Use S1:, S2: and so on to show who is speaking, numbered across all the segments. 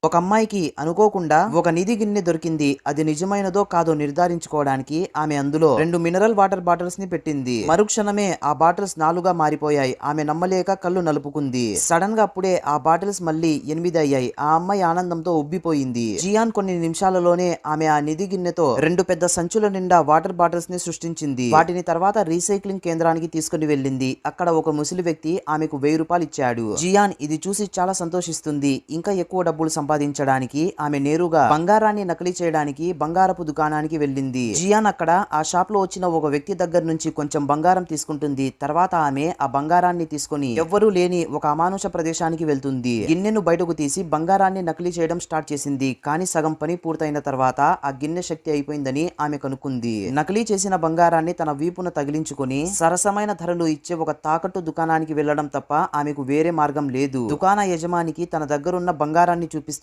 S1: ఒక అమ్మాయికి అనుకోకుండా ఒక నిధి గిన్నె దొరికింది. అది నిజమైనదో కాదో నిర్ధారించుకోవడానికి ఆమె అందులో 2 మినరల్ వాటర్ బాటిల్స్ ని పెట్టింది. మరుక్షణమే ఆ బాటిల్స్ 4గా మారిపోయాయి. ఆమె నమ్మలేక కళ్ళు నలుపుకుంది. సడన్ గా అప్పుడే ఆ బాటిల్స్ మళ్ళీ 8 అయ్యాయి. ఆ అమ్మాయి ఆనందంతో ఉబ్బిపోయింది. జియాన్ కొన్ని నిమిషాలలోనే ఆమె ఆ నిధి గిన్నెతో 2 పెద్ద సంచుల నిండా వాటర్ బాటిల్స్ ని సృష్టించింది. వాటిని తర్వాత రీసైక్లింగ్ కేంద్రానికి తీసుకుని వెళ్ళింది. అక్కడ ఒక ముసలి వ్యక్తి ఆమెకు 1000 రూపాయలు ఇచ్చాడు. జియాన్ ఇది చూసి చాలా సంతోషిస్తుంది. ఇంకా ఎక్కువ డబ్బులు సంపాదించడానికి ఆమె నేరుగా బంగారాన్ని నకిలీ చేయడానికి బంగారపు దుకాణానికి వెళ్ళింది. జియాన్ అక్కడ ఆ షాప్ లో వచ్చిన ఒక వ్యక్తి దగ్గర నుంచి కొంచెం బంగారం తీసుకుంటుంది. తర్వాత ఆమె ఆ బంగారాన్ని తీసుకుని ఎవ్వరూ లేని ఒక అమానుష ప్రదేశానికి వెళ్తుంది. గిన్నెను బయటకు తీసి బంగారాన్ని నకిలీ చేయడం స్టార్ట్ చేసింది. కానీ సగం పని పూర్తయిన తర్వాత ఆ గిన్నె శక్తి అయిపోయిందని ఆమె కనుక్కుంది. నకిలీ చేసిన బంగారాన్ని తన వీపున తగిలించుకుని సరసమైన ధరలు ఇచ్చే ఒక తాకట్టు దుకాణానికి వెళ్లడం తప్ప ఆమెకు వేరే మార్గం లేదు. దుకాణ యజమానికి తన దగ్గరున్న బంగారాన్ని చూపిస్తుంది.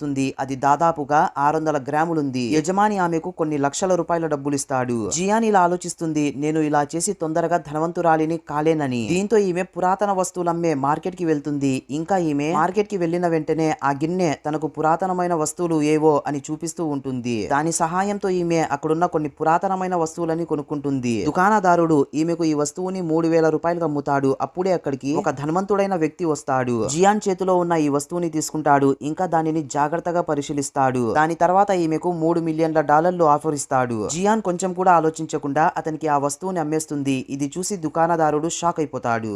S1: అది దాదాపుగా 600 గ్రాములుంది. యజమాని ఆమెకు కొన్ని లక్షల రూపాయల డబ్బులిస్తాడు. జియాన్ ఇలా ఆలోచిస్తుంది, నేను ఇలా చేసి తొందరగా ధనవంతురాలిని కాలేనని. దీంతో ఈమె పురాతన వస్తువులమ్మే మార్కెట్ కి వెళ్తుంది. ఇంకా ఈమె మార్కెట్ కి వెళ్లిన వెంటనే ఆ గిన్నె తనకు పురాతనమైన వస్తువులు ఏవో అని చూపిస్తూ ఉంటుంది. దాని సహాయంతో ఈమె అక్కడున్న కొన్ని పురాతనమైన వస్తువులని కొనుక్కుంటుంది. దుకాణదారుడు ఈమెకు ఈ వస్తువుని 3000 రూపాయలకు అమ్ముతాడు. అప్పుడే అక్కడికి ఒక ధనవంతుడైన వ్యక్తి వస్తాడు. జియాన్ చేతిలో ఉన్న ఈ వస్తువుని తీసుకుంటాడు. ఇంకా దానిని జాగ్రత్తగా పరిశీలిస్తాడు. దాని తర్వాత ఈమెకు $3 మిలియన్ల ఆఫర్ ఇస్తాడు. జియాన్ కొంచెం కూడా ఆలోచించకుండా అతనికి ఆ వస్తువుని అమ్మేస్తుంది. ఇది చూసి దుకాణదారుడు షాక్ అయిపోతాడు.